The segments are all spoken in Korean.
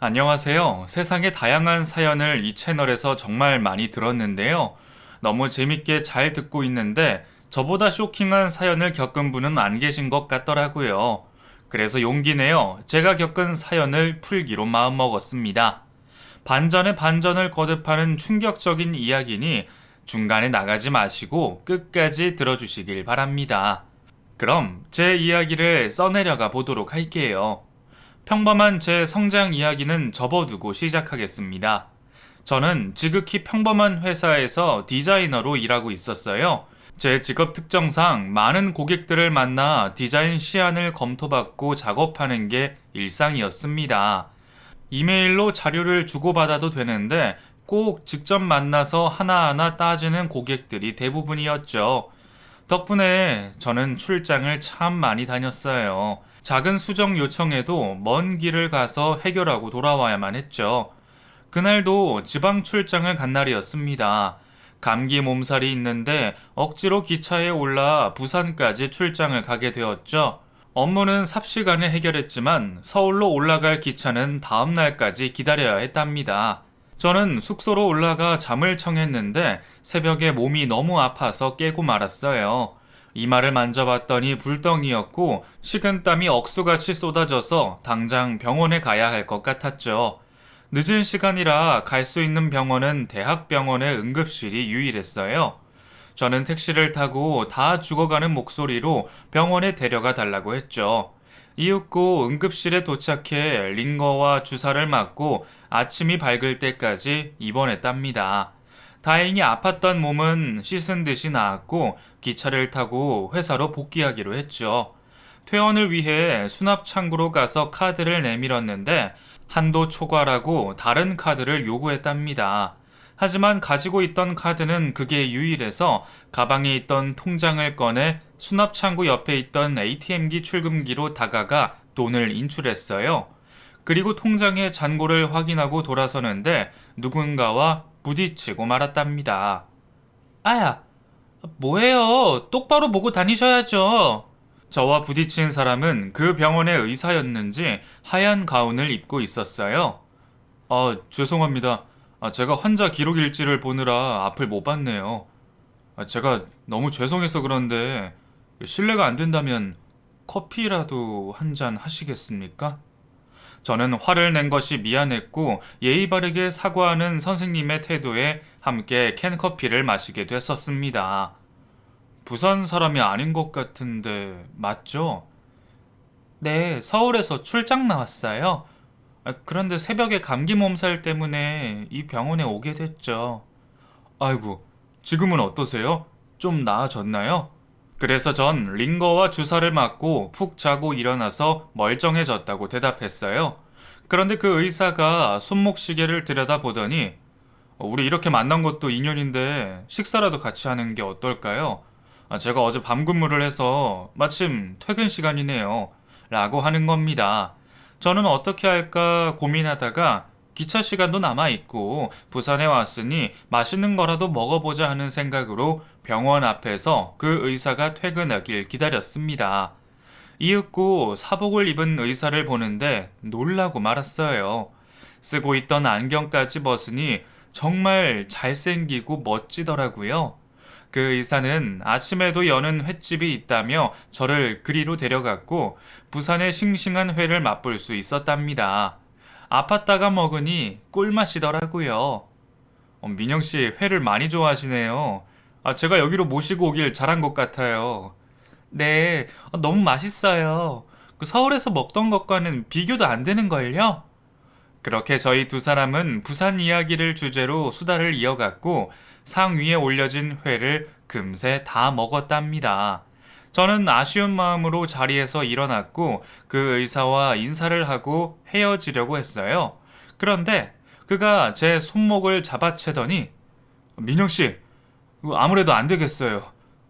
안녕하세요. 세상의 다양한 사연을 이 채널에서 정말 많이 들었는데요. 너무 재밌게 잘 듣고 있는데 저보다 쇼킹한 사연을 겪은 분은 안 계신 것 같더라고요. 그래서 용기 내어 제가 겪은 사연을 풀기로 마음먹었습니다. 반전에 반전을 거듭하는 충격적인 이야기니 중간에 나가지 마시고 끝까지 들어주시길 바랍니다. 그럼 제 이야기를 써내려가 보도록 할게요. 평범한 제 성장 이야기는 접어두고 시작하겠습니다. 저는 지극히 평범한 회사에서 디자이너로 일하고 있었어요. 제 직업 특성상 많은 고객들을 만나 디자인 시안을 검토받고 작업하는 게 일상이었습니다. 이메일로 자료를 주고받아도 되는데 꼭 직접 만나서 하나하나 따지는 고객들이 대부분이었죠. 덕분에 저는 출장을 참 많이 다녔어요. 작은 수정 요청에도 먼 길을 가서 해결하고 돌아와야만 했죠. 그날도 지방 출장을 간 날이었습니다. 감기 몸살이 있는데 억지로 기차에 올라 부산까지 출장을 가게 되었죠. 업무는 삽시간에 해결했지만 서울로 올라갈 기차는 다음 날까지 기다려야 했답니다. 저는 숙소로 올라가 잠을 청했는데 새벽에 몸이 너무 아파서 깨고 말았어요. 이마를 만져봤더니 불덩이였고 식은땀이 억수같이 쏟아져서 당장 병원에 가야 할 것 같았죠. 늦은 시간이라 갈 수 있는 병원은 대학병원의 응급실이 유일했어요. 저는 택시를 타고 다 죽어가는 목소리로 병원에 데려가 달라고 했죠. 이윽고 응급실에 도착해 링거와 주사를 맞고 아침이 밝을 때까지 입원했답니다. 다행히 아팠던 몸은 씻은 듯이 나았고 기차를 타고 회사로 복귀하기로 했죠. 퇴원을 위해 수납 창구로 가서 카드를 내밀었는데 한도 초과라고 다른 카드를 요구했답니다. 하지만 가지고 있던 카드는 그게 유일해서 가방에 있던 통장을 꺼내 수납 창구 옆에 있던 ATM기 출금기로 다가가 돈을 인출했어요. 그리고 통장의 잔고를 확인하고 돌아서는데 누군가와 부딪히고 말았답니다. 아야, 뭐예요? 똑바로 보고 다니셔야죠. 저와 부딪힌 사람은 그 병원의 의사였는지 하얀 가운을 입고 있었어요. 죄송합니다. 제가 환자 기록 일지를 보느라 앞을 못 봤네요. 제가 너무 죄송해서 그런데 실례가 안 된다면 커피라도 한 잔 하시겠습니까? 저는 화를 낸 것이 미안했고 예의 바르게 사과하는 선생님의 태도에 함께 캔커피를 마시게 됐었습니다. 부산 사람이 아닌 것 같은데 맞죠? 네, 서울에서 출장 나왔어요. 그런데 새벽에 감기 몸살 때문에 이 병원에 오게 됐죠. 아이고, 지금은 어떠세요? 좀 나아졌나요? 그래서 전 링거와 주사를 맞고 푹 자고 일어나서 멀쩡해졌다고 대답했어요. 그런데 그 의사가 손목시계를 들여다보더니 우리 이렇게 만난 것도 인연인데 식사라도 같이 하는 게 어떨까요? 제가 어제 밤 근무를 해서 마침 퇴근 시간이네요. 라고 하는 겁니다. 저는 어떻게 할까 고민하다가 기차 시간도 남아있고 부산에 왔으니 맛있는 거라도 먹어보자 하는 생각으로 병원 앞에서 그 의사가 퇴근하길 기다렸습니다. 이윽고 사복을 입은 의사를 보는데 놀라고 말았어요. 쓰고 있던 안경까지 벗으니 정말 잘생기고 멋지더라고요. 그 의사는 아침에도 여는 횟집이 있다며 저를 그리로 데려갔고 부산의 싱싱한 회를 맛볼 수 있었답니다. 아팠다가 먹으니 꿀맛이더라고요. 민영 씨 회를 많이 좋아하시네요. 제가 여기로 모시고 오길 잘한 것 같아요. 네, 너무 맛있어요. 그 서울에서 먹던 것과는 비교도 안 되는걸요? 그렇게 저희 두 사람은 부산 이야기를 주제로 수다를 이어갔고 상 위에 올려진 회를 금세 다 먹었답니다. 저는 아쉬운 마음으로 자리에서 일어났고 그 의사와 인사를 하고 헤어지려고 했어요. 그런데 그가 제 손목을 잡아채더니 민영 씨, 아무래도 안 되겠어요.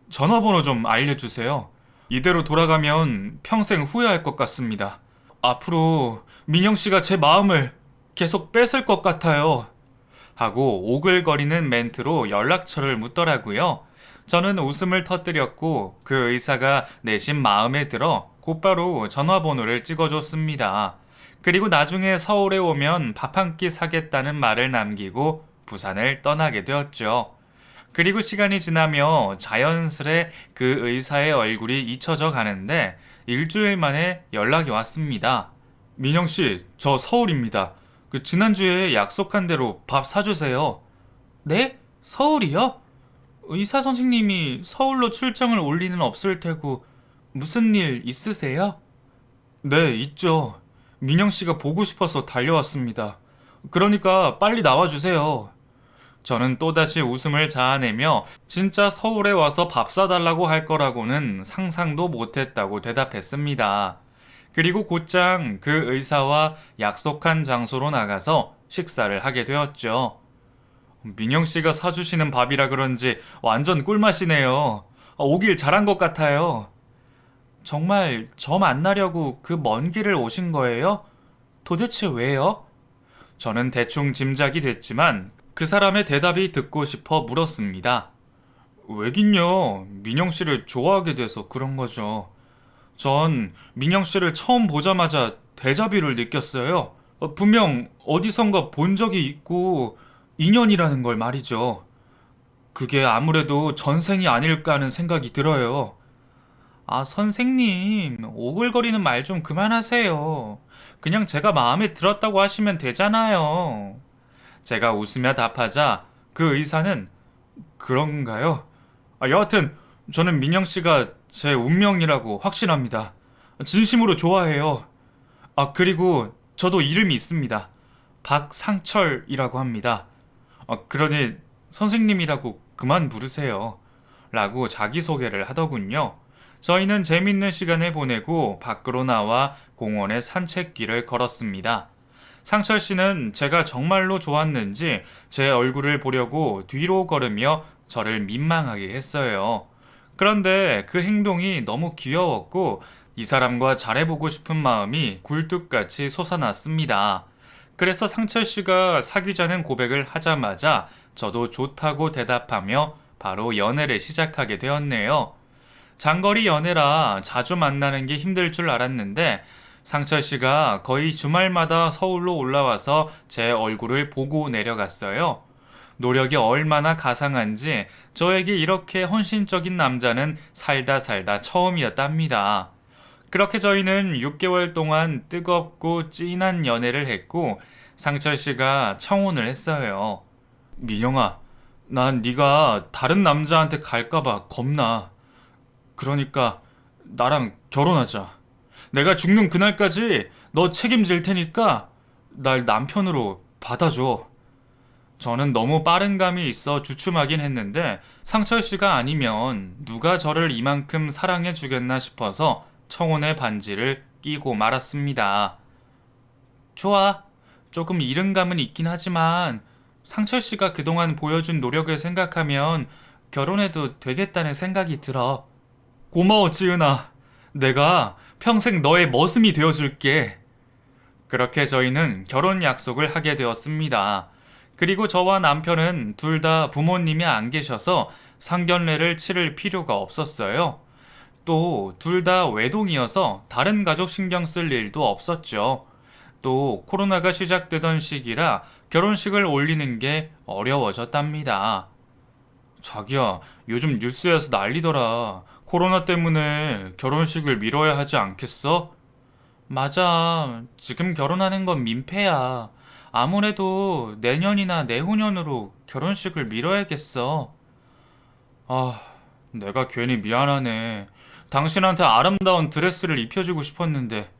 전화번호 좀 알려주세요. 이대로 돌아가면 평생 후회할 것 같습니다. 앞으로 민영 씨가 제 마음을 계속 뺏을 것 같아요. 하고 오글거리는 멘트로 연락처를 묻더라고요. 저는 웃음을 터뜨렸고 그 의사가 내심 마음에 들어 곧바로 전화번호를 찍어줬습니다. 그리고 나중에 서울에 오면 밥 한 끼 사겠다는 말을 남기고 부산을 떠나게 되었죠. 그리고 시간이 지나며 자연스레 그 의사의 얼굴이 잊혀져 가는데 일주일 만에 연락이 왔습니다. 민영 씨, 저 서울입니다. 지난주에 약속한 대로 밥 사주세요. 네? 서울이요? 의사 선생님이 서울로 출장을 올 리는 없을 테고 무슨 일 있으세요? 네, 있죠. 민영 씨가 보고 싶어서 달려왔습니다. 그러니까 빨리 나와주세요. 저는 또다시 웃음을 자아내며 진짜 서울에 와서 밥 사달라고 할 거라고는 상상도 못했다고 대답했습니다. 그리고 곧장 그 의사와 약속한 장소로 나가서 식사를 하게 되었죠. 민영 씨가 사주시는 밥이라 그런지 완전 꿀맛이네요. 오길 잘한 것 같아요. 정말 저 만나려고 그 먼 길을 오신 거예요? 도대체 왜요? 저는 대충 짐작이 됐지만 그 사람의 대답이 듣고 싶어 물었습니다. 왜긴요. 민영 씨를 좋아하게 돼서 그런 거죠. 전 민영 씨를 처음 보자마자 데자뷰를 느꼈어요. 분명 어디선가 본 적이 있고 인연이라는 걸 말이죠. 그게 아무래도 전생이 아닐까 하는 생각이 들어요. 아, 선생님, 오글거리는 말 좀 그만하세요. 그냥 제가 마음에 들었다고 하시면 되잖아요. 제가 웃으며 답하자 그 의사는 그런가요? 여하튼 저는 민영 씨가 제 운명이라고 확신합니다. 진심으로 좋아해요. 그리고 저도 이름이 있습니다. 박상철이라고 합니다. 그러니 선생님이라고 그만 부르세요. 라고 자기소개를 하더군요. 저희는 재밌는 시간을 보내고 밖으로 나와 공원의 산책길을 걸었습니다. 상철 씨는 제가 정말로 좋았는지 제 얼굴을 보려고 뒤로 걸으며 저를 민망하게 했어요. 그런데 그 행동이 너무 귀여웠고 이 사람과 잘해보고 싶은 마음이 굴뚝같이 솟아났습니다. 그래서 상철 씨가 사귀자는 고백을 하자마자 저도 좋다고 대답하며 바로 연애를 시작하게 되었네요. 장거리 연애라 자주 만나는 게 힘들 줄 알았는데 상철 씨가 거의 주말마다 서울로 올라와서 제 얼굴을 보고 내려갔어요. 노력이 얼마나 가상한지 저에게 이렇게 헌신적인 남자는 살다 살다 처음이었답니다. 그렇게 저희는 6개월 동안 뜨겁고 찐한 연애를 했고 상철 씨가 청혼을 했어요. 민영아, 난 네가 다른 남자한테 갈까봐 겁나. 그러니까 나랑 결혼하자. 내가 죽는 그날까지 너 책임질 테니까 날 남편으로 받아줘. 저는 너무 빠른 감이 있어 주춤하긴 했는데 상철 씨가 아니면 누가 저를 이만큼 사랑해 주겠나 싶어서 청혼의 반지를 끼고 말았습니다. 좋아. 조금 이른 감은 있긴 하지만 상철 씨가 그동안 보여준 노력을 생각하면 결혼해도 되겠다는 생각이 들어. 고마워, 지은아. 내가 평생 너의 머슴이 되어줄게. 그렇게 저희는 결혼 약속을 하게 되었습니다. 그리고 저와 남편은 둘 다 부모님이 안 계셔서 상견례를 치를 필요가 없었어요. 또 둘 다 외동이어서 다른 가족 신경 쓸 일도 없었죠. 또 코로나가 시작되던 시기라 결혼식을 올리는 게 어려워졌답니다. 자기야, 요즘 뉴스에서 난리더라. 코로나 때문에 결혼식을 미뤄야 하지 않겠어? 맞아. 지금 결혼하는 건 민폐야. 아무래도 내년이나 내후년으로 결혼식을 미뤄야겠어. 아, 내가 괜히 미안하네. 당신한테 아름다운 드레스를 입혀주고 싶었는데.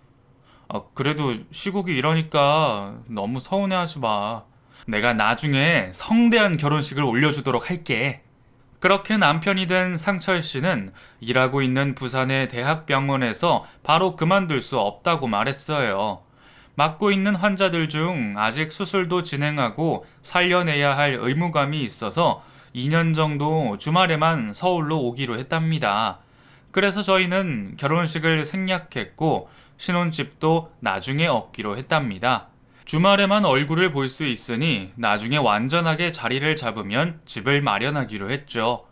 그래도 시국이 이러니까 너무 서운해하지 마. 내가 나중에 성대한 결혼식을 올려주도록 할게. 그렇게 남편이 된 상철 씨는 일하고 있는 부산의 대학병원에서 바로 그만둘 수 없다고 말했어요. 맡고 있는 환자들 중 아직 수술도 진행하고 살려내야 할 의무감이 있어서 2년 정도 주말에만 서울로 오기로 했답니다. 그래서 저희는 결혼식을 생략했고 신혼집도 나중에 얻기로 했답니다. 주말에만 얼굴을 볼 수 있으니 나중에 완전하게 자리를 잡으면 집을 마련하기로 했죠.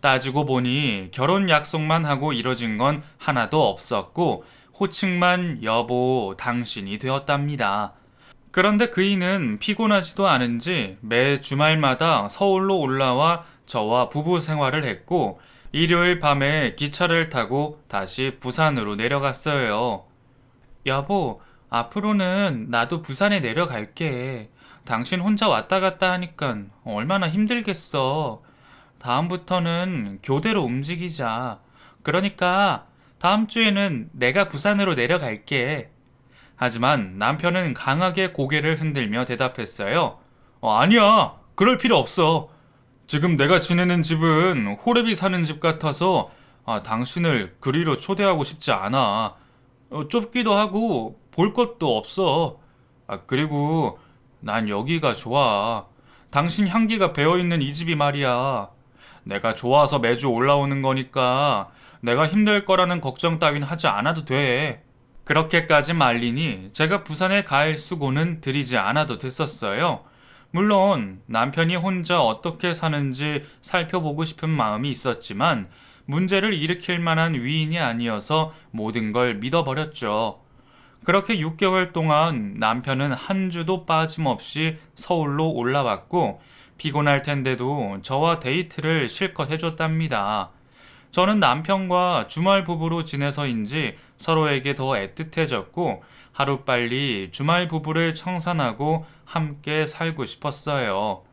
따지고 보니 결혼 약속만 하고 이뤄진 건 하나도 없었고 호칭만 여보, 당신이 되었답니다. 그런데 그이는 피곤하지도 않은지 매 주말마다 서울로 올라와 저와 부부 생활을 했고 일요일 밤에 기차를 타고 다시 부산으로 내려갔어요. 여보, 앞으로는 나도 부산에 내려갈게. 당신 혼자 왔다 갔다 하니까 얼마나 힘들겠어. 다음부터는 교대로 움직이자. 그러니까 다음 주에는 내가 부산으로 내려갈게. 하지만 남편은 강하게 고개를 흔들며 대답했어요. 아니야. 그럴 필요 없어. 지금 내가 지내는 집은 호랩이 사는 집 같아서 당신을 그리로 초대하고 싶지 않아. 좁기도 하고 볼 것도 없어. 그리고 난 여기가 좋아. 당신 향기가 배어있는 이 집이 말이야. 내가 좋아서 매주 올라오는 거니까 내가 힘들 거라는 걱정 따윈 하지 않아도 돼. 그렇게까지 말리니 제가 부산에 갈 수고는 들이지 않아도 됐었어요. 물론 남편이 혼자 어떻게 사는지 살펴보고 싶은 마음이 있었지만 문제를 일으킬 만한 위인이 아니어서 모든 걸 믿어버렸죠. 그렇게 6개월 동안 남편은 한 주도 빠짐없이 서울로 올라왔고 피곤할 텐데도 저와 데이트를 실컷 해줬답니다. 저는 남편과 주말 부부로 지내서인지 서로에게 더 애틋해졌고 하루빨리 주말 부부를 청산하고 함께 살고 싶었어요.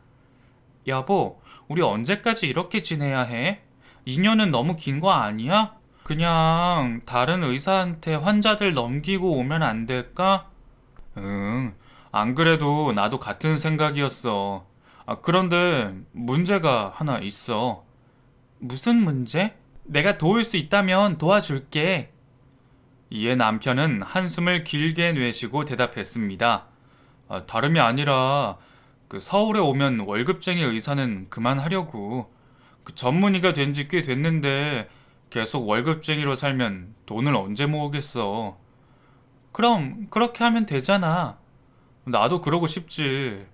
여보, 우리 언제까지 이렇게 지내야 해? 2년은 너무 긴 거 아니야? 그냥 다른 의사한테 환자들 넘기고 오면 안 될까? 응, 안 그래도 나도 같은 생각이었어. 그런데 문제가 하나 있어. 무슨 문제? 내가 도울 수 있다면 도와줄게. 이에 남편은 한숨을 길게 내쉬고 대답했습니다. 다름이 아니라 서울에 오면 월급쟁이 의사는 그만하려고. 전문의가 된 지 꽤 됐는데 계속 월급쟁이로 살면 돈을 언제 모으겠어. 그럼 그렇게 하면 되잖아. 나도 그러고 싶지.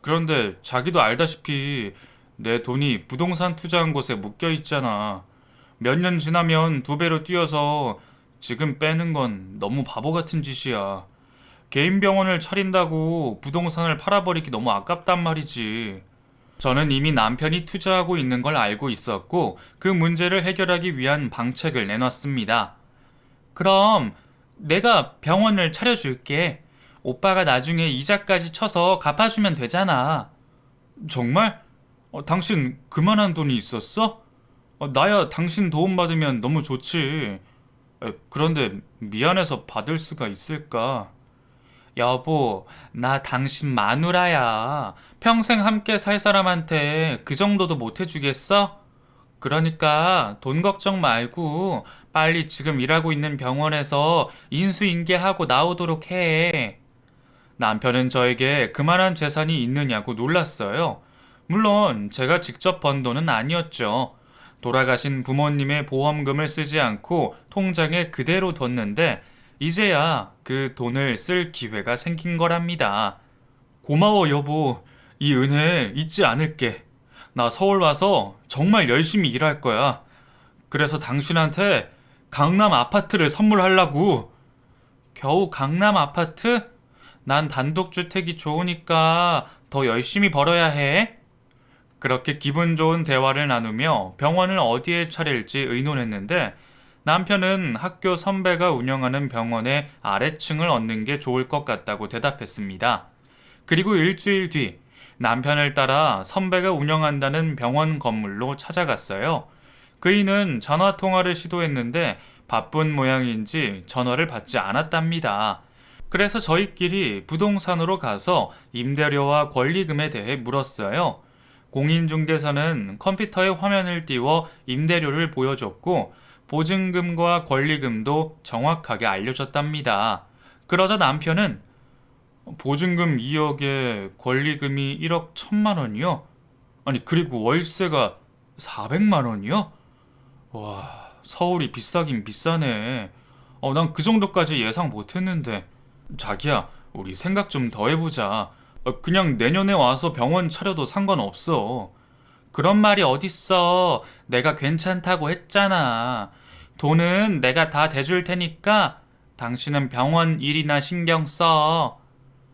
그런데 자기도 알다시피 내 돈이 부동산 투자한 곳에 묶여 있잖아. 몇 년 지나면 2배로 뛰어서 지금 빼는 건 너무 바보 같은 짓이야. 개인 병원을 차린다고 부동산을 팔아버리기 너무 아깝단 말이지. 저는 이미 남편이 투자하고 있는 걸 알고 있었고 그 문제를 해결하기 위한 방책을 내놨습니다. 그럼 내가 병원을 차려줄게. 오빠가 나중에 이자까지 쳐서 갚아주면 되잖아. 정말? 당신 그만한 돈이 있었어? 나야 당신 도움받으면 너무 좋지. 그런데 미안해서 받을 수가 있을까? 여보, 나 당신 마누라야. 평생 함께 살 사람한테 그 정도도 못 해주겠어? 그러니까 돈 걱정 말고 빨리 지금 일하고 있는 병원에서 인수인계하고 나오도록 해. 남편은 저에게 그만한 재산이 있느냐고 놀랐어요. 물론 제가 직접 번 돈은 아니었죠. 돌아가신 부모님의 보험금을 쓰지 않고 통장에 그대로 뒀는데 이제야 그 돈을 쓸 기회가 생긴 거랍니다. 고마워 여보. 이 은혜 잊지 않을게. 나 서울 와서 정말 열심히 일할 거야. 그래서 당신한테 강남 아파트를 선물하려고. 겨우 강남 아파트? 난 단독주택이 좋으니까 더 열심히 벌어야 해. 그렇게 기분 좋은 대화를 나누며 병원을 어디에 차릴지 의논했는데 남편은 학교 선배가 운영하는 병원의 아래층을 얻는 게 좋을 것 같다고 대답했습니다. 그리고 일주일 뒤 남편을 따라 선배가 운영한다는 병원 건물로 찾아갔어요. 그이는 전화 통화를 시도했는데 바쁜 모양인지 전화를 받지 않았답니다. 그래서 저희끼리 부동산으로 가서 임대료와 권리금에 대해 물었어요. 공인중개사는 컴퓨터에 화면을 띄워 임대료를 보여줬고 보증금과 권리금도 정확하게 알려줬답니다. 그러자 남편은 보증금 2억에 권리금이 1억 1천만 원이요? 아니 그리고 월세가 400만 원이요? 와, 서울이 비싸긴 비싸네. 난 그 정도까지 예상 못했는데. 자기야, 우리 생각 좀 더 해보자. 그냥 내년에 와서 병원 차려도 상관없어. 그런 말이 어딨어. 내가 괜찮다고 했잖아. 돈은 내가 다 대줄 테니까 당신은 병원 일이나 신경 써.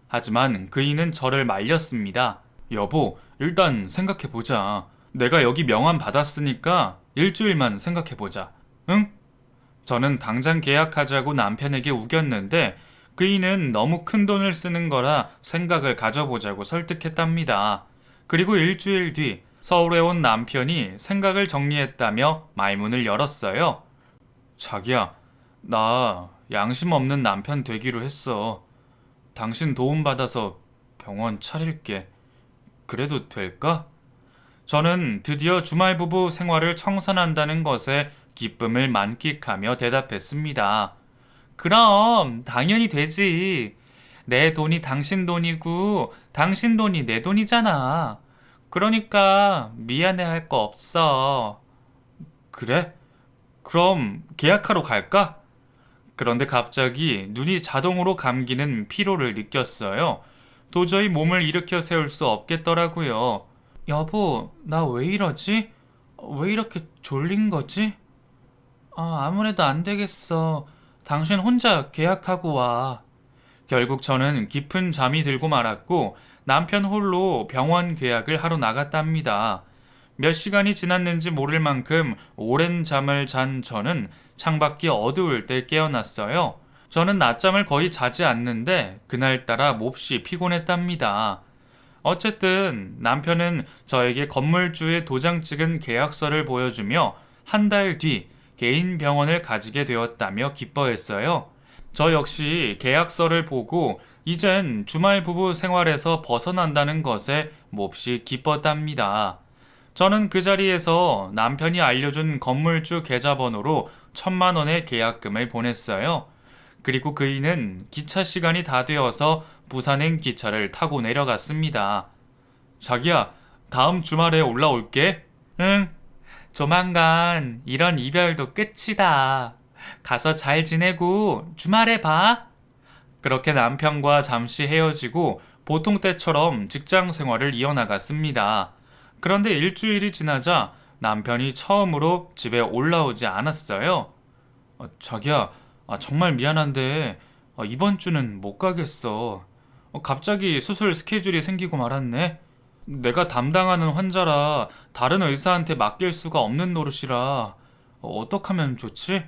하지만 그이는 저를 말렸습니다. 여보, 일단 생각해보자. 내가 여기 명함 받았으니까 일주일만 생각해보자. 응? 저는 당장 계약하자고 남편에게 우겼는데 그이는 너무 큰 돈을 쓰는 거라 생각을 가져보자고 설득했답니다. 그리고 일주일 뒤 서울에 온 남편이 생각을 정리했다며 말문을 열었어요. 자기야, 나 양심 없는 남편 되기로 했어. 당신 도움받아서 병원 차릴게. 그래도 될까? 저는 드디어 주말 부부 생활을 청산한다는 것에 기쁨을 만끽하며 대답했습니다. 그럼 당연히 되지. 내 돈이 당신 돈이고 당신 돈이 내 돈이잖아. 그러니까 미안해할 거 없어. 그래? 그럼 계약하러 갈까? 그런데 갑자기 눈이 자동으로 감기는 피로를 느꼈어요. 도저히 몸을 일으켜 세울 수 없겠더라고요. 여보, 나 왜 이러지? 왜 이렇게 졸린 거지? 아무래도 안 되겠어. 당신 혼자 계약하고 와. 결국 저는 깊은 잠이 들고 말았고 남편 홀로 병원 계약을 하러 나갔답니다. 몇 시간이 지났는지 모를 만큼 오랜 잠을 잔 저는 창밖이 어두울 때 깨어났어요. 저는 낮잠을 거의 자지 않는데 그날따라 몹시 피곤했답니다. 어쨌든 남편은 저에게 건물주의 도장 찍은 계약서를 보여주며 한 달 뒤 개인 병원을 가지게 되었다며 기뻐했어요. 저 역시 계약서를 보고 이젠 주말 부부 생활에서 벗어난다는 것에 몹시 기뻤답니다. 저는 그 자리에서 남편이 알려준 건물주 계좌번호로 1,000만 원의 계약금을 보냈어요. 그리고 그이는 기차 시간이 다 되어서 부산행 기차를 타고 내려갔습니다. 자기야, 다음 주말에 올라올게. 응, 조만간 이런 이별도 끝이다. 가서 잘 지내고 주말에 봐. 그렇게 남편과 잠시 헤어지고 보통 때처럼 직장 생활을 이어나갔습니다. 그런데 일주일이 지나자 남편이 처음으로 집에 올라오지 않았어요. 자기야, 정말 미안한데 이번 주는 못 가겠어. 갑자기 수술 스케줄이 생기고 말았네. 내가 담당하는 환자라 다른 의사한테 맡길 수가 없는 노릇이라 어떡하면 좋지?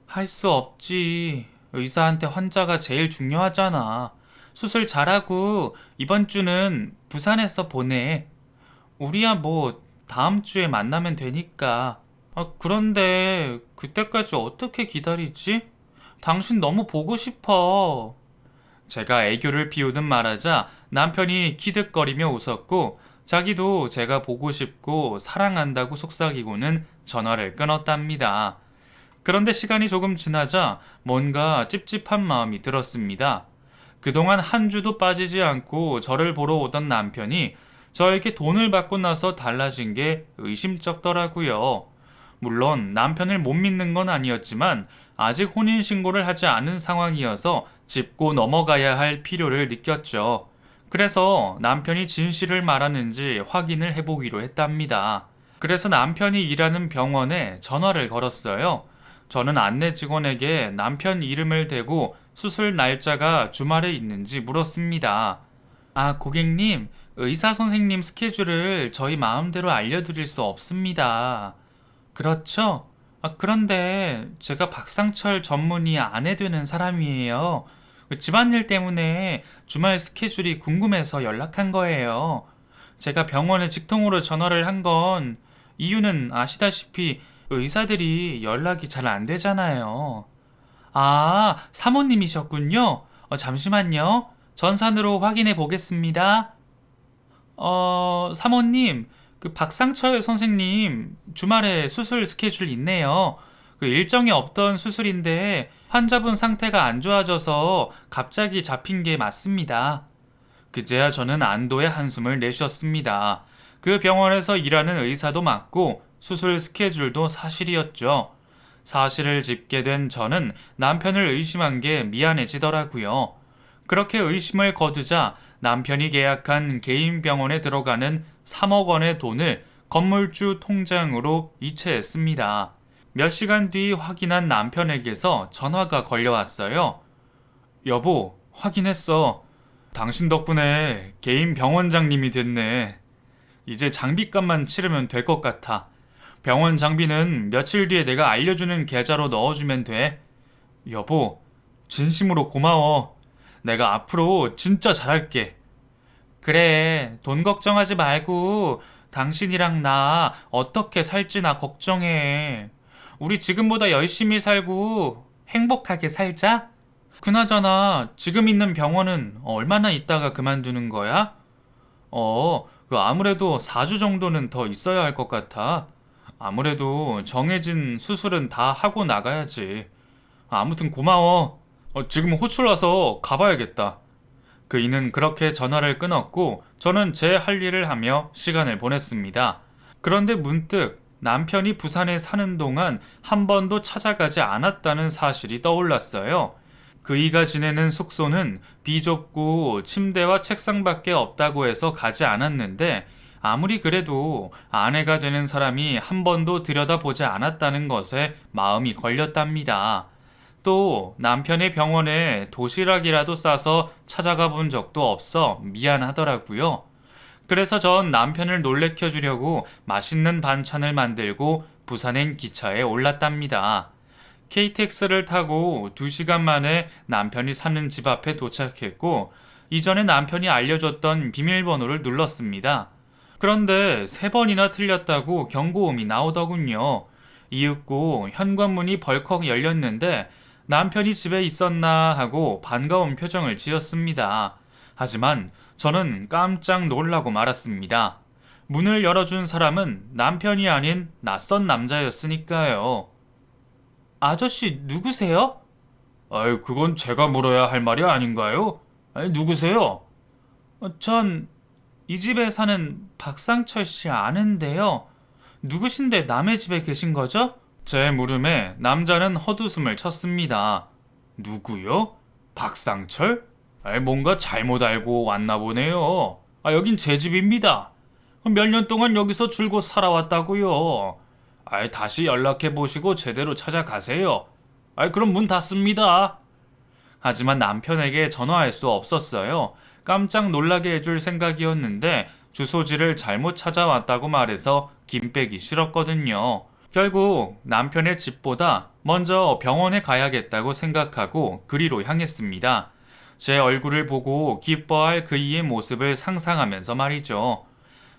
할 수 없지. 의사한테 환자가 제일 중요하잖아. 수술 잘하고 이번 주는 부산에서 보내. 우리야 뭐 다음 주에 만나면 되니까. 그런데 그때까지 어떻게 기다리지? 당신 너무 보고 싶어. 제가 애교를 피우듯 말하자 남편이 키득거리며 웃었고 자기도 제가 보고 싶고 사랑한다고 속삭이고는 전화를 끊었답니다. 그런데 시간이 조금 지나자 뭔가 찝찝한 마음이 들었습니다. 그동안 한 주도 빠지지 않고 저를 보러 오던 남편이 저에게 돈을 받고 나서 달라진 게 의심쩍더라고요. 물론 남편을 못 믿는 건 아니었지만 아직 혼인신고를 하지 않은 상황이어서 짚고 넘어가야 할 필요를 느꼈죠. 그래서 남편이 진실을 말하는지 확인을 해보기로 했답니다. 그래서 남편이 일하는 병원에 전화를 걸었어요. 저는 안내 직원에게 남편 이름을 대고 수술 날짜가 주말에 있는지 물었습니다. 고객님, 의사 선생님 스케줄을 저희 마음대로 알려드릴 수 없습니다. 그렇죠? 그런데 제가 박상철 전문의 아내 되는 사람이에요. 그 집안일 때문에 주말 스케줄이 궁금해서 연락한 거예요. 제가 병원에 직통으로 전화를 한 건 이유는 아시다시피 의사들이 연락이 잘 안 되잖아요. 사모님이셨군요. 잠시만요. 전산으로 확인해 보겠습니다. 사모님, 그 박상철 선생님 주말에 수술 스케줄 있네요. 그 일정이 없던 수술인데 환자분 상태가 안 좋아져서 갑자기 잡힌 게 맞습니다. 그제야 저는 안도의 한숨을 내쉬었습니다. 그 병원에서 일하는 의사도 맞고 수술 스케줄도 사실이었죠. 사실을 짚게 된 저는 남편을 의심한 게 미안해지더라고요. 그렇게 의심을 거두자 남편이 계약한 개인 병원에 들어가는 3억 원의 돈을 건물주 통장으로 이체했습니다. 몇 시간 뒤 확인한 남편에게서 전화가 걸려왔어요. 여보, 확인했어. 당신 덕분에 개인 병원장님이 됐네. 이제 장비값만 치르면 될 것 같아. 병원 장비는 며칠 뒤에 내가 알려주는 계좌로 넣어주면 돼. 여보, 진심으로 고마워. 내가 앞으로 진짜 잘할게. 그래, 돈 걱정하지 말고 당신이랑 나 어떻게 살지 나 걱정해. 우리 지금보다 열심히 살고 행복하게 살자. 그나저나 지금 있는 병원은 얼마나 있다가 그만두는 거야? 그 아무래도 4주 정도는 더 있어야 할 것 같아. 아무래도 정해진 수술은 다 하고 나가야지. 아무튼 고마워. 지금 호출 와서 가봐야겠다. 그이는 그렇게 전화를 끊었고 저는 제 할 일을 하며 시간을 보냈습니다. 그런데 문득 남편이 부산에 사는 동안 한 번도 찾아가지 않았다는 사실이 떠올랐어요. 그이가 지내는 숙소는 비좁고 침대와 책상밖에 없다고 해서 가지 않았는데 아무리 그래도 아내가 되는 사람이 한 번도 들여다보지 않았다는 것에 마음이 걸렸답니다. 또 남편의 병원에 도시락이라도 싸서 찾아가 본 적도 없어 미안하더라고요. 그래서 전 남편을 놀래켜 주려고 맛있는 반찬을 만들고 부산행 기차에 올랐답니다. KTX를 타고 2시간 만에 남편이 사는 집 앞에 도착했고 이전에 남편이 알려줬던 비밀번호를 눌렀습니다. 그런데 3번이나 틀렸다고 경고음이 나오더군요. 이윽고 현관문이 벌컥 열렸는데 남편이 집에 있었나 하고 반가운 표정을 지었습니다. 하지만 저는 깜짝 놀라고 말았습니다. 문을 열어준 사람은 남편이 아닌 낯선 남자였으니까요. 아저씨 누구세요? 아이, 그건 제가 물어야 할 말이 아닌가요? 아니, 누구세요? 전 이 집에 사는 박상철 씨 아는데요. 누구신데 남의 집에 계신 거죠? 제 물음에 남자는 헛웃음을 쳤습니다. 누구요? 박상철? 뭔가 잘못 알고 왔나 보네요. 여긴 제 집입니다. 몇 년 동안 여기서 줄곧 살아왔다고요. 다시 연락해 보시고 제대로 찾아가세요. 그럼 문 닫습니다. 하지만 남편에게 전화할 수 없었어요. 깜짝 놀라게 해줄 생각이었는데 주소지를 잘못 찾아왔다고 말해서 김 빼기 싫었거든요. 결국 남편의 집보다 먼저 병원에 가야겠다고 생각하고 그리로 향했습니다. 제 얼굴을 보고 기뻐할 그이의 모습을 상상하면서 말이죠.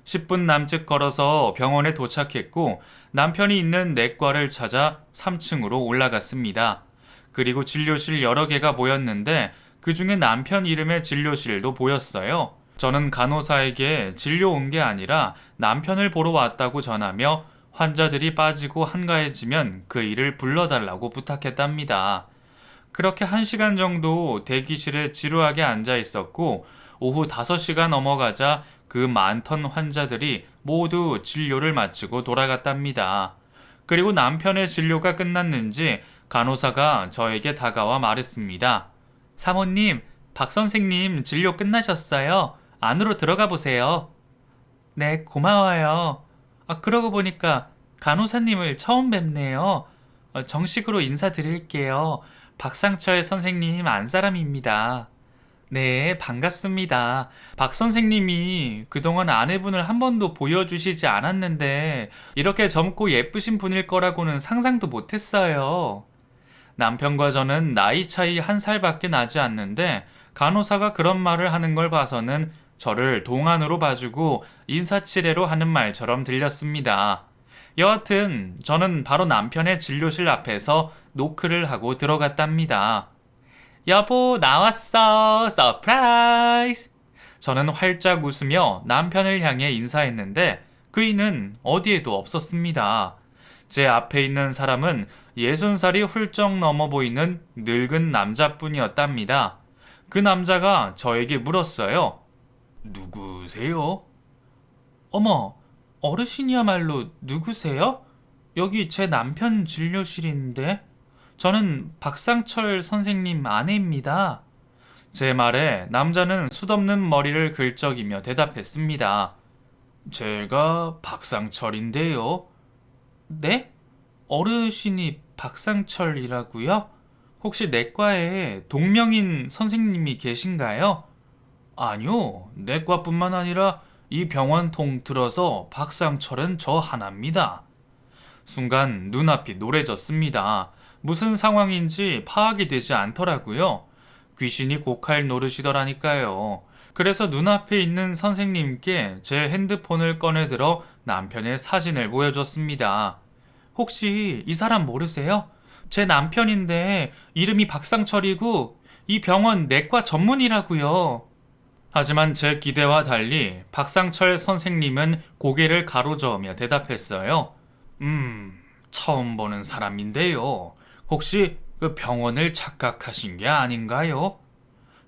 10분 남짓 걸어서 병원에 도착했고 남편이 있는 내과를 찾아 3층으로 올라갔습니다. 그리고 진료실 여러 개가 보였는데 그 중에 남편 이름의 진료실도 보였어요. 저는 간호사에게 진료 온 게 아니라 남편을 보러 왔다고 전하며 환자들이 빠지고 한가해지면 그 일을 불러달라고 부탁했답니다. 그렇게 1시간 정도 대기실에 지루하게 앉아 있었고 오후 5시가 넘어가자 그 많던 환자들이 모두 진료를 마치고 돌아갔답니다. 그리고 남편의 진료가 끝났는지 간호사가 저에게 다가와 말했습니다. 사모님, 박 선생님 진료 끝나셨어요. 안으로 들어가 보세요. 네, 고마워요. 그러고 보니까 간호사님을 처음 뵙네요. 정식으로 인사드릴게요. 박상철 선생님 안사람입니다. 네, 반갑습니다. 박 선생님이 그동안 아내분을 한 번도 보여주시지 않았는데 이렇게 젊고 예쁘신 분일 거라고는 상상도 못했어요. 남편과 저는 나이 차이 1살밖에 나지 않는데 간호사가 그런 말을 하는 걸 봐서는 저를 동안으로 봐주고 인사치레로 하는 말처럼 들렸습니다. 여하튼 저는 바로 남편의 진료실 앞에서 노크를 하고 들어갔답니다. 여보, 나왔어. 서프라이즈. 저는 활짝 웃으며 남편을 향해 인사했는데 그이는 어디에도 없었습니다. 제 앞에 있는 사람은 60살이 훌쩍 넘어 보이는 늙은 남자뿐이었답니다. 그 남자가 저에게 물었어요. 누구세요? 어머, 어르신이야말로 누구세요? 여기 제 남편 진료실인데 저는 박상철 선생님 아내입니다. 제 말에 남자는 숱없는 머리를 긁적이며 대답했습니다. 제가 박상철인데요. 네? 어르신이 박상철이라고요? 혹시 내과에 동명인 선생님이 계신가요? 아니요, 내과뿐만 아니라 이 병원 통틀어서 박상철은 저 하나입니다. 순간 눈앞이 노래졌습니다. 무슨 상황인지 파악이 되지 않더라고요. 귀신이 고칼 노릇이더라니까요. 그래서 눈앞에 있는 선생님께 제 핸드폰을 꺼내들어 남편의 사진을 보여줬습니다. 혹시 이 사람 모르세요? 제 남편인데 이름이 박상철이고 이 병원 내과 전문이라고요. 하지만 제 기대와 달리 박상철 선생님은 고개를 가로저으며 대답했어요. 처음 보는 사람인데요. 혹시 그 병원을 착각하신 게 아닌가요?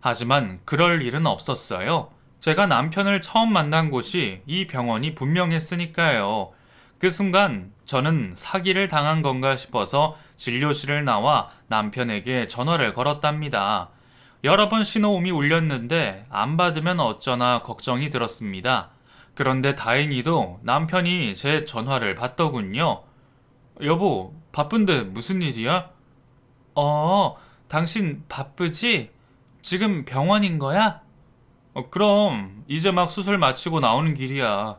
하지만 그럴 일은 없었어요. 제가 남편을 처음 만난 곳이 이 병원이 분명했으니까요. 그 순간 저는 사기를 당한 건가 싶어서 진료실을 나와 남편에게 전화를 걸었답니다. 여러 번 신호음이 울렸는데 안 받으면 어쩌나 걱정이 들었습니다. 그런데 다행히도 남편이 제 전화를 받더군요. 여보, 바쁜데 무슨 일이야? 어, 당신 바쁘지? 지금 병원인 거야? 그럼 이제 막 수술 마치고 나오는 길이야.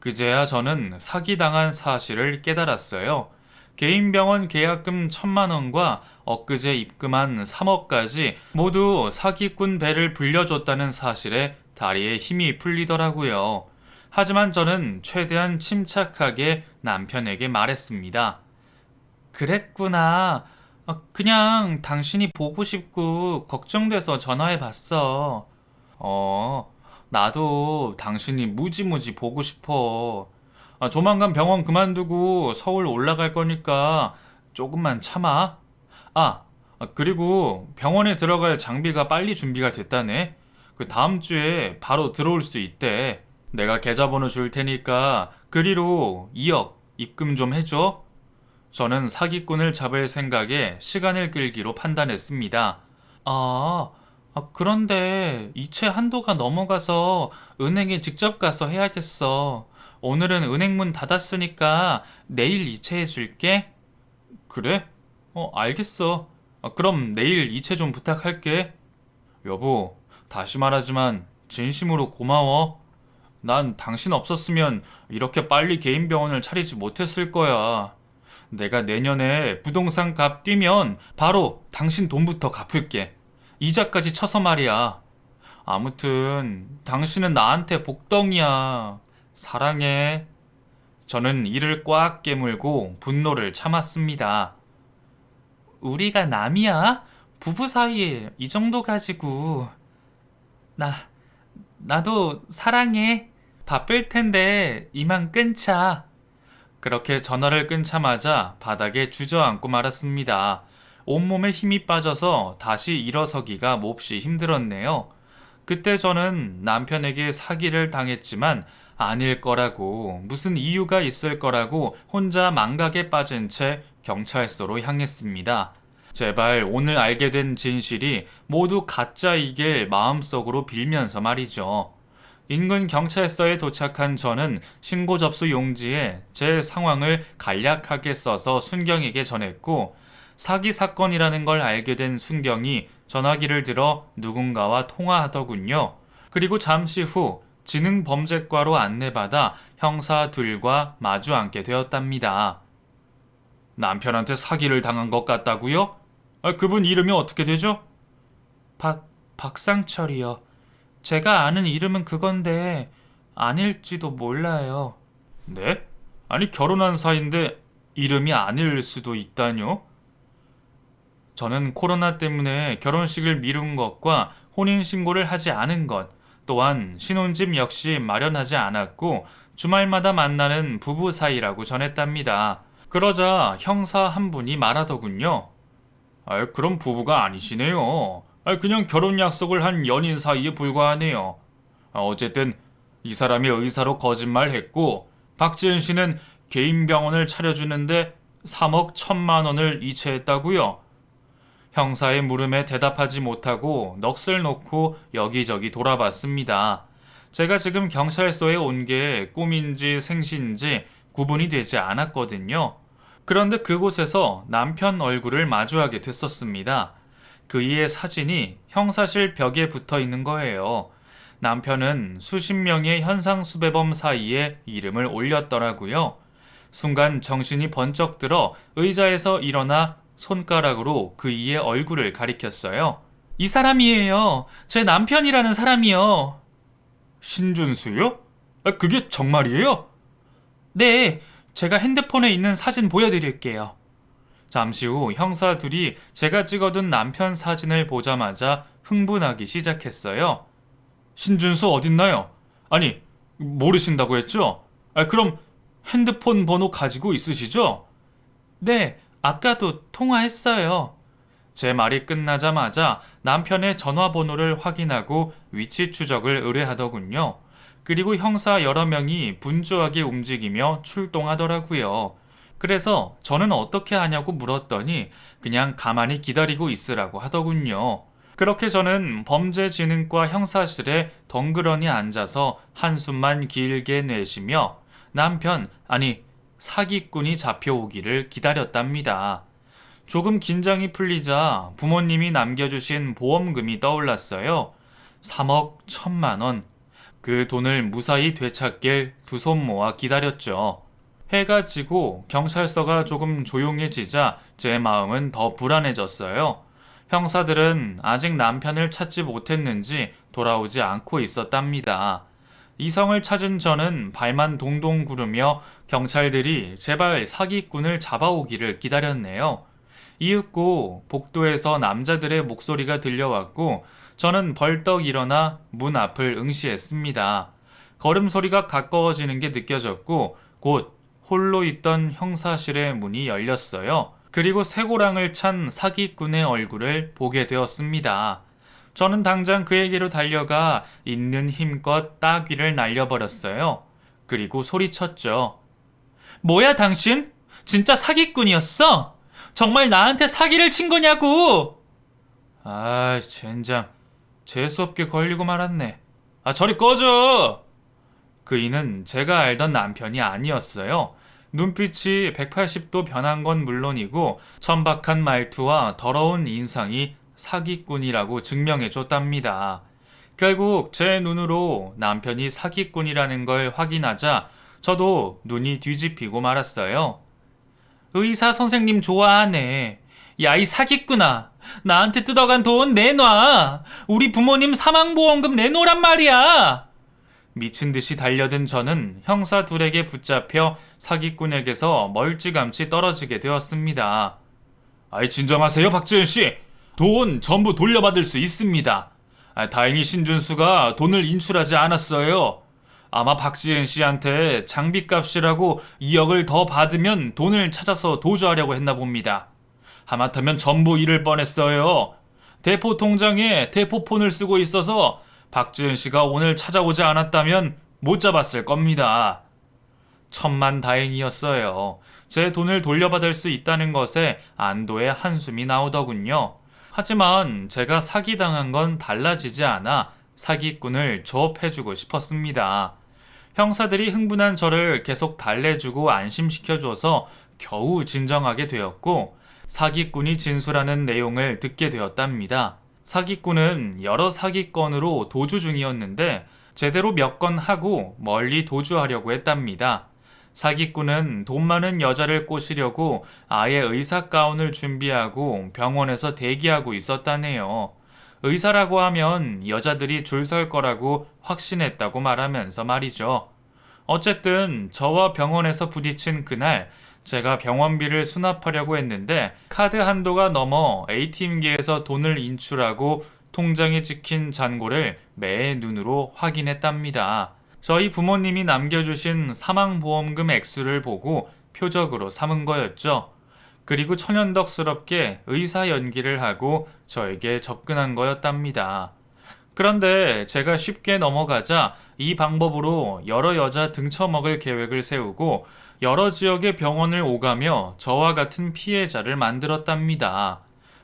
그제야 저는 사기당한 사실을 깨달았어요. 개인 병원 계약금 1,000만 원과 엊그제 입금한 3억까지 모두 사기꾼 배를 불려줬다는 사실에 다리에 힘이 풀리더라고요. 하지만 저는 최대한 침착하게 남편에게 말했습니다. 그랬구나. 그냥 당신이 보고 싶고 걱정돼서 전화해 봤어. 어, 나도 당신이 무지무지 보고 싶어. 조만간 병원 그만두고 서울 올라갈 거니까 조금만 참아. 아, 그리고 병원에 들어갈 장비가 빨리 준비가 됐다네. 그 다음 주에 바로 들어올 수 있대. 내가 계좌번호 줄 테니까 그리로 2억 입금 좀 해줘. 저는 사기꾼을 잡을 생각에 시간을 끌기로 판단했습니다. 아, 그런데 이체 한도가 넘어가서 은행에 직접 가서 해야겠어. 오늘은 은행 문 닫았으니까 내일 이체해 줄게. 그래? 알겠어. 그럼 내일 이체 좀 부탁할게. 여보, 다시 말하지만 진심으로 고마워. 난 당신 없었으면 이렇게 빨리 개인 병원을 차리지 못했을 거야. 내가 내년에 부동산 값 뛰면 바로 당신 돈부터 갚을게. 이자까지 쳐서 말이야. 아무튼 당신은 나한테 복덩이야. 사랑해. 저는 이를 꽉 깨물고 분노를 참았습니다. 우리가 남이야? 부부 사이에 이 정도 가지고. 나, 나도 사랑해. 바쁠 텐데 이만 끊자. 그렇게 전화를 끊자마자 바닥에 주저앉고 말았습니다. 온몸에 힘이 빠져서 다시 일어서기가 몹시 힘들었네요. 그때 저는 남편에게 사기를 당했지만 아닐 거라고, 무슨 이유가 있을 거라고 혼자 망각에 빠진 채 경찰서로 향했습니다. 제발 오늘 알게 된 진실이 모두 가짜이길 마음속으로 빌면서 말이죠. 인근 경찰서에 도착한 저는 신고 접수 용지에 제 상황을 간략하게 써서 순경에게 전했고, 사기 사건이라는 걸 알게 된 순경이 전화기를 들어 누군가와 통화하더군요. 그리고 잠시 후 지능범죄과로 안내받아 형사 둘과 마주 앉게 되었답니다. 남편한테 사기를 당한 것 같다고요? 그분 이름이 어떻게 되죠? 박상철이요. 제가 아는 이름은 그건데 아닐지도 몰라요. 네? 아니 결혼한 사이인데 이름이 아닐 수도 있다뇨? 저는 코로나 때문에 결혼식을 미룬 것과 혼인신고를 하지 않은 것, 또한 신혼집 역시 마련하지 않았고 주말마다 만나는 부부 사이라고 전했답니다. 그러자 형사 한 분이 말하더군요. 그럼 부부가 아니시네요. 그냥 결혼 약속을 한 연인 사이에 불과하네요. 어쨌든 이 사람이 의사로 거짓말했고 박지은 씨는 개인 병원을 차려주는데 3억 1,000만 원을 이체했다고요. 형사의 물음에 대답하지 못하고 넋을 놓고 여기저기 돌아봤습니다. 제가 지금 경찰서에 온 게 꿈인지 생시인지 구분이 되지 않았거든요. 그런데 그곳에서 남편 얼굴을 마주하게 됐었습니다. 그이의 사진이 형사실 벽에 붙어 있는 거예요. 남편은 수십 명의 현상수배범 사이에 이름을 올렸더라고요. 순간 정신이 번쩍 들어 의자에서 일어나 손가락으로 그이의 얼굴을 가리켰어요. 이 사람이에요. 제 남편이라는 사람이요. 신준수요? 그게 정말이에요? 네, 제가 핸드폰에 있는 사진 보여드릴게요. 잠시 후 형사 둘이 제가 찍어둔 남편 사진을 보자마자 흥분하기 시작했어요. 신준수 어딨나요? 아니, 모르신다고 했죠? 그럼 핸드폰 번호 가지고 있으시죠? 네, 아까도 통화했어요. 제 말이 끝나자마자 남편의 전화번호를 확인하고 위치 추적을 의뢰하더군요. 그리고 형사 여러 명이 분주하게 움직이며 출동하더라고요. 그래서 저는 어떻게 하냐고 물었더니 그냥 가만히 기다리고 있으라고 하더군요. 그렇게 저는 범죄진흥과 형사실에 덩그러니 앉아서 한숨만 길게 내쉬며 남편, 아니 사기꾼이 잡혀오기를 기다렸답니다. 조금 긴장이 풀리자 부모님이 남겨주신 보험금이 떠올랐어요. 3억 1천만 원. 그 돈을 무사히 되찾길 두 손 모아 기다렸죠. 해가 지고 경찰서가 조금 조용해지자 제 마음은 더 불안해졌어요. 형사들은 아직 남편을 찾지 못했는지 돌아오지 않고 있었답니다. 이성을 찾은 저는 발만 동동 구르며 경찰들이 제발 사기꾼을 잡아오기를 기다렸네요. 이윽고 복도에서 남자들의 목소리가 들려왔고 저는 벌떡 일어나 문 앞을 응시했습니다. 걸음소리가 가까워지는 게 느껴졌고 곧 홀로 있던 형사실의 문이 열렸어요. 그리고 쇠고랑을 찬 사기꾼의 얼굴을 보게 되었습니다. 저는 당장 그에게로 달려가 있는 힘껏 따귀를 날려버렸어요. 그리고 소리쳤죠. 뭐야 당신? 진짜 사기꾼이었어? 정말 나한테 사기를 친 거냐고! 아, 젠장. 재수없게 걸리고 말았네. 저리 꺼져! 그이는 제가 알던 남편이 아니었어요. 눈빛이 180도 변한 건 물론이고 천박한 말투와 더러운 인상이 사기꾼이라고 증명해줬답니다. 결국 제 눈으로 남편이 사기꾼이라는 걸 확인하자 저도 눈이 뒤집히고 말았어요. 의사 선생님 좋아하네. 야, 이 사기꾼아. 나한테 뜯어간 돈 내놔. 우리 부모님 사망보험금 내놓으란 말이야. 미친 듯이 달려든 저는 형사 둘에게 붙잡혀 사기꾼에게서 멀찌감치 떨어지게 되었습니다. 진정하세요, 박지은 씨. 돈 전부 돌려받을 수 있습니다. 다행히 신준수가 돈을 인출하지 않았어요. 아마 박지은 씨한테 장비값이라고 2억을 더 받으면 돈을 찾아서 도주하려고 했나 봅니다. 하마터면 전부 잃을 뻔했어요. 대포 통장에 대포폰을 쓰고 있어서 박지은 씨가 오늘 찾아오지 않았다면 못 잡았을 겁니다. 천만다행이었어요. 제 돈을 돌려받을 수 있다는 것에 안도의 한숨이 나오더군요. 하지만 제가 사기당한 건 달라지지 않아 사기꾼을 조업해주고 싶었습니다. 형사들이 흥분한 저를 계속 달래주고 안심시켜줘서 겨우 진정하게 되었고 사기꾼이 진술하는 내용을 듣게 되었답니다. 사기꾼은 여러 사기건으로 도주 중이었는데 제대로 몇 건 하고 멀리 도주하려고 했답니다. 사기꾼은 돈 많은 여자를 꼬시려고 아예 의사 가운을 준비하고 병원에서 대기하고 있었다네요. 의사라고 하면 여자들이 줄 설 거라고 확신했다고 말하면서 말이죠. 어쨌든 저와 병원에서 부딪힌 그날 제가 병원비를 수납하려고 했는데 카드 한도가 넘어 ATM기에서 돈을 인출하고 통장에 찍힌 잔고를 매 눈으로 확인했답니다. 저희 부모님이 남겨주신 사망보험금 액수를 보고 표적으로 삼은 거였죠. 그리고 천연덕스럽게 의사 연기를 하고 저에게 접근한 거였답니다. 그런데 제가 쉽게 넘어가자 이 방법으로 여러 여자 등쳐먹을 계획을 세우고 여러 지역의 병원을 오가며 저와 같은 피해자를 만들었답니다.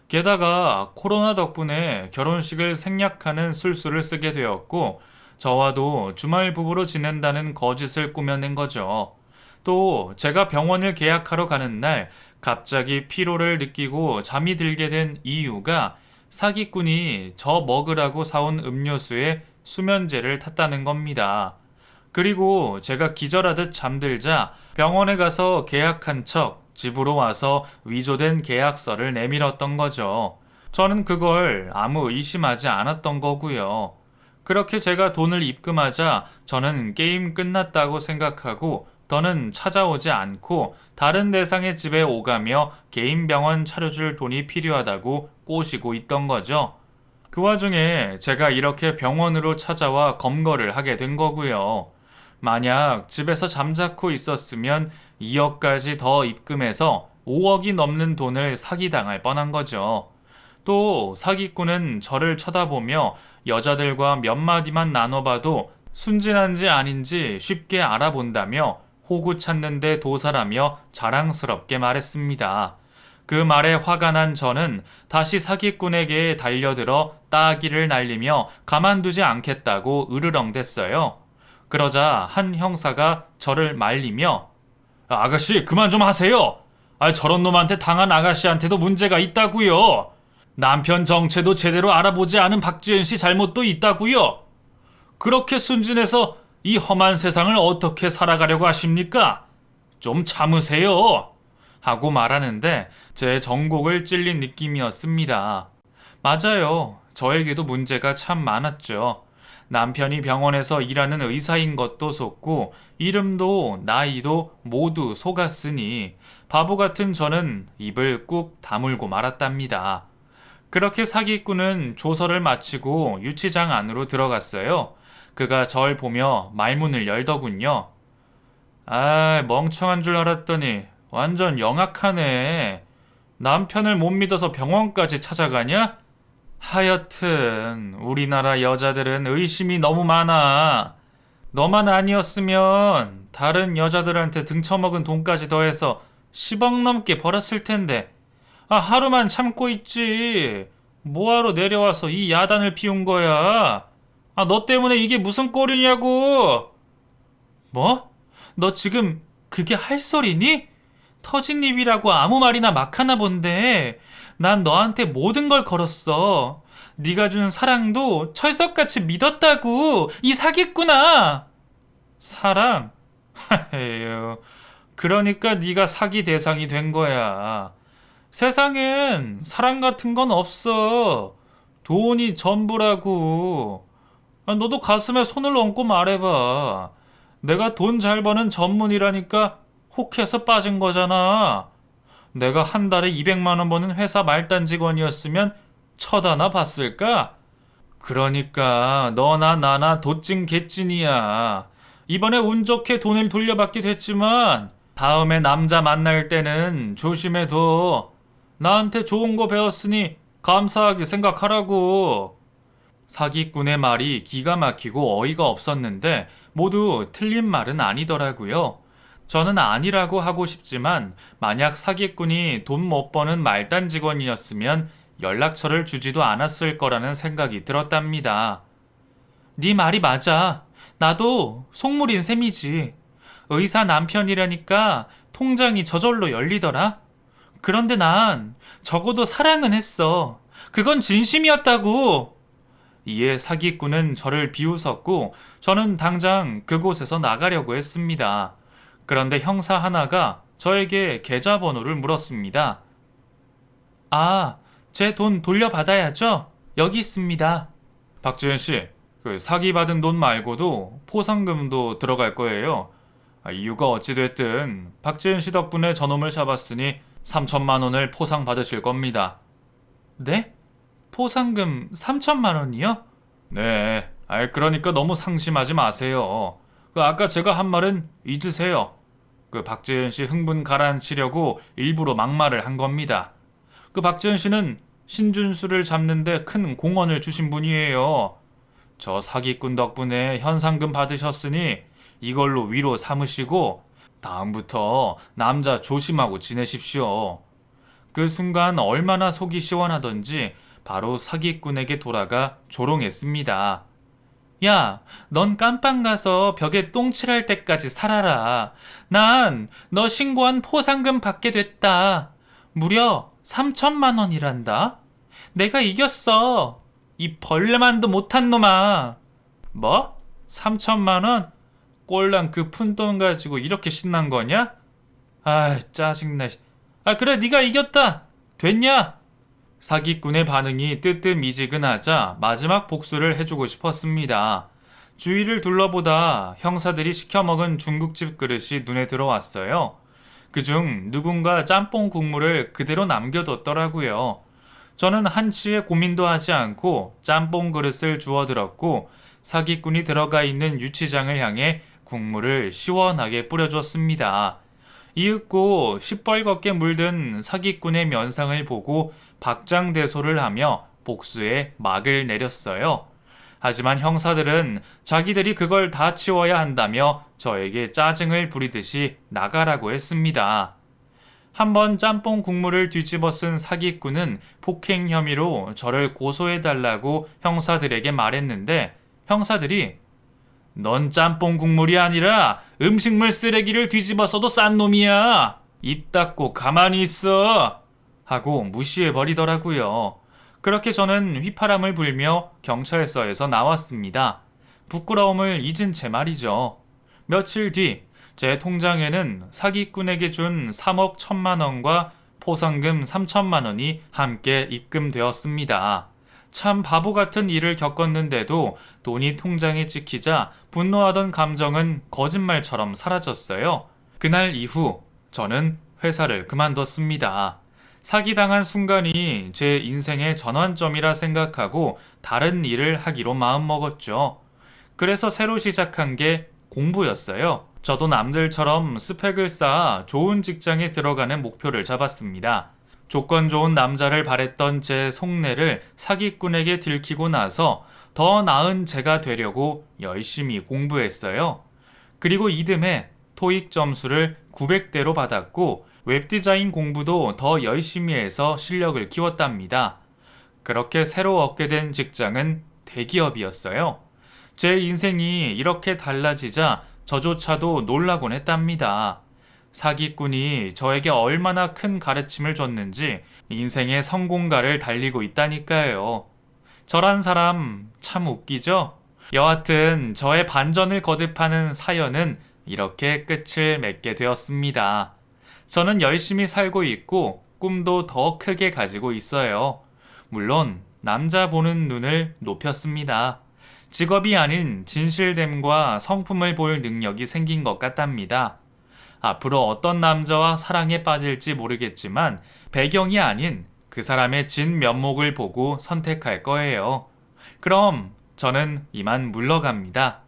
게다가 코로나 덕분에 결혼식을 생략하는 술수를 쓰게 되었고 저와도 주말 부부로 지낸다는 거짓을 꾸며낸 거죠. 또 제가 병원을 계약하러 가는 날 갑자기 피로를 느끼고 잠이 들게 된 이유가 사기꾼이 저 먹으라고 사온 음료수에 수면제를 탔다는 겁니다. 그리고 제가 기절하듯 잠들자 병원에 가서 계약한 척 집으로 와서 위조된 계약서를 내밀었던 거죠. 저는 그걸 아무 의심하지 않았던 거고요. 그렇게 제가 돈을 입금하자 저는 게임 끝났다고 생각하고 더는 찾아오지 않고 다른 대상의 집에 오가며 개인 병원 차려줄 돈이 필요하다고 꼬시고 있던 거죠. 그 와중에 제가 이렇게 병원으로 찾아와 검거를 하게 된 거고요. 만약 집에서 잠자코 있었으면 2억까지 더 입금해서 5억이 넘는 돈을 사기당할 뻔한 거죠. 또 사기꾼은 저를 쳐다보며 여자들과 몇 마디만 나눠봐도 순진한지 아닌지 쉽게 알아본다며 호구 찾는데 도사라며 자랑스럽게 말했습니다. 그 말에 화가 난 저는 다시 사기꾼에게 달려들어 따귀를 날리며 가만두지 않겠다고 으르렁댔어요. 그러자 한 형사가 저를 말리며 아가씨 그만 좀 하세요. 저런 놈한테 당한 아가씨한테도 문제가 있다고요. 남편 정체도 제대로 알아보지 않은 박지은 씨 잘못도 있다고요. 그렇게 순진해서 이 험한 세상을 어떻게 살아가려고 하십니까? 좀 참으세요. 하고 말하는데 제 전곡을 찔린 느낌이었습니다. 맞아요. 저에게도 문제가 참 많았죠. 남편이 병원에서 일하는 의사인 것도 속고 이름도 나이도 모두 속았으니 바보 같은 저는 입을 꾹 다물고 말았답니다. 그렇게 사기꾼은 조서를 마치고 유치장 안으로 들어갔어요. 그가 절 보며 말문을 열더군요. 멍청한 줄 알았더니 완전 영악하네. 남편을 못 믿어서 병원까지 찾아가냐? 하여튼 우리나라 여자들은 의심이 너무 많아. 너만 아니었으면 다른 여자들한테 등쳐먹은 돈까지 더해서 10억 넘게 벌었을 텐데 하루만 참고 있지. 뭐하러 내려와서 이 야단을 피운 거야? 너 때문에 이게 무슨 꼴이냐고. 뭐? 너 지금 그게 할 소리니? 터진 입이라고 아무 말이나 막 하나 본데 난 너한테 모든 걸 걸었어. 네가 준 사랑도 철석같이 믿었다고. 이 사기꾼아. 사랑? 하헤요. 그러니까 네가 사기 대상이 된 거야. 세상엔 사랑 같은 건 없어. 돈이 전부라고. 너도 가슴에 손을 얹고 말해봐. 내가 돈 잘 버는 전문이라니까 혹해서 빠진 거잖아. 내가 한 달에 200만 원 버는 회사 말단 직원이었으면 쳐다나 봤을까? 그러니까 너나 나나 도찐 개찐이야. 이번에 운 좋게 돈을 돌려받게 됐지만 다음에 남자 만날 때는 조심해둬. 나한테 좋은 거 배웠으니 감사하게 생각하라고. 사기꾼의 말이 기가 막히고 어이가 없었는데 모두 틀린 말은 아니더라고요. 저는 아니라고 하고 싶지만 만약 사기꾼이 돈 못 버는 말단 직원이었으면 연락처를 주지도 않았을 거라는 생각이 들었답니다. 네 말이 맞아. 나도 속물인 셈이지. 의사 남편이라니까 통장이 저절로 열리더라. 그런데 난 적어도 사랑은 했어. 그건 진심이었다고. 이에 사기꾼은 저를 비웃었고 저는 당장 그곳에서 나가려고 했습니다. 그런데 형사 하나가 저에게 계좌번호를 물었습니다. 제 돈 돌려받아야죠? 여기 있습니다. 박지은 씨, 그 사기받은 돈 말고도 포상금도 들어갈 거예요. 이유가 어찌됐든 박지은 씨 덕분에 저놈을 잡았으니 3천만 원을 포상 받으실 겁니다. 네? 포상금 3천만 원이요? 네. 그러니까 너무 상심하지 마세요. 아까 제가 한 말은 잊으세요. 박지은 씨 흥분 가라앉히려고 일부러 막말을 한 겁니다. 박지은 씨는 신준수를 잡는데 큰 공헌을 주신 분이에요. 저 사기꾼 덕분에 현상금 받으셨으니 이걸로 위로 삼으시고 다음부터 남자 조심하고 지내십시오. 그 순간 얼마나 속이 시원하던지 바로 사기꾼에게 돌아가 조롱했습니다. 야, 넌 깜빵 가서 벽에 똥칠할 때까지 살아라. 난 너 신고한 포상금 받게 됐다. 무려 3천만 원이란다. 내가 이겼어. 이 벌레만도 못한 놈아. 뭐? 3천만 원? 꼴랑 그 푼돈 가지고 이렇게 신난 거냐? 아, 짜증나. 아, 그래, 네가 이겼다. 됐냐? 사기꾼의 반응이 뜨뜻미지근하자 마지막 복수를 해주고 싶었습니다. 주위를 둘러보다 형사들이 시켜먹은 중국집 그릇이 눈에 들어왔어요. 그중 누군가 짬뽕 국물을 그대로 남겨뒀더라고요. 저는 한치의 고민도 하지 않고 짬뽕 그릇을 주워들었고 사기꾼이 들어가 있는 유치장을 향해 국물을 시원하게 뿌려줬습니다. 이윽고 시뻘겋게 물든 사기꾼의 면상을 보고 박장대소를 하며 복수에 막을 내렸어요. 하지만 형사들은 자기들이 그걸 다 치워야 한다며 저에게 짜증을 부리듯이 나가라고 했습니다. 한번 짬뽕 국물을 뒤집어 쓴 사기꾼은 폭행 혐의로 저를 고소해달라고 형사들에게 말했는데 형사들이 넌 짬뽕 국물이 아니라 음식물 쓰레기를 뒤집어 써도 싼 놈이야. 입 닫고 가만히 있어. 하고 무시해버리더라고요. 그렇게 저는 휘파람을 불며 경찰서에서 나왔습니다. 부끄러움을 잊은 채 말이죠. 며칠 뒤 제 통장에는 사기꾼에게 준 3억 1천만 원과 포상금 3천만 원이 함께 입금되었습니다. 참 바보 같은 일을 겪었는데도 돈이 통장에 찍히자 분노하던 감정은 거짓말처럼 사라졌어요. 그날 이후 저는 회사를 그만뒀습니다. 사기당한 순간이 제 인생의 전환점이라 생각하고 다른 일을 하기로 마음먹었죠. 그래서 새로 시작한 게 공부였어요. 저도 남들처럼 스펙을 쌓아 좋은 직장에 들어가는 목표를 잡았습니다. 조건 좋은 남자를 바랬던 제 속내를 사기꾼에게 들키고 나서 더 나은 제가 되려고 열심히 공부했어요. 그리고 이듬해 토익 점수를 900대로 받았고 웹디자인 공부도 더 열심히 해서 실력을 키웠답니다. 그렇게 새로 얻게 된 직장은 대기업이었어요. 제 인생이 이렇게 달라지자 저조차도 놀라곤 했답니다. 사기꾼이 저에게 얼마나 큰 가르침을 줬는지 인생의 성공가를 달리고 있다니까요. 저란 사람 참 웃기죠? 여하튼 저의 반전을 거듭하는 사연은 이렇게 끝을 맺게 되었습니다. 저는 열심히 살고 있고 꿈도 더 크게 가지고 있어요. 물론 남자 보는 눈을 높였습니다. 직업이 아닌 진실됨과 성품을 볼 능력이 생긴 것 같답니다. 앞으로 어떤 남자와 사랑에 빠질지 모르겠지만 배경이 아닌 그 사람의 진 면목을 보고 선택할 거예요. 그럼 저는 이만 물러갑니다.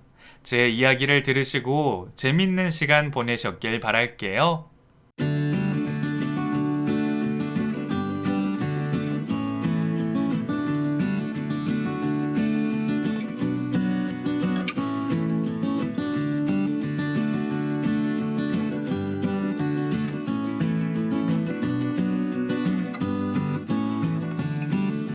제 이야기를 들으시고 재밌는 시간 보내셨길 바랄게요.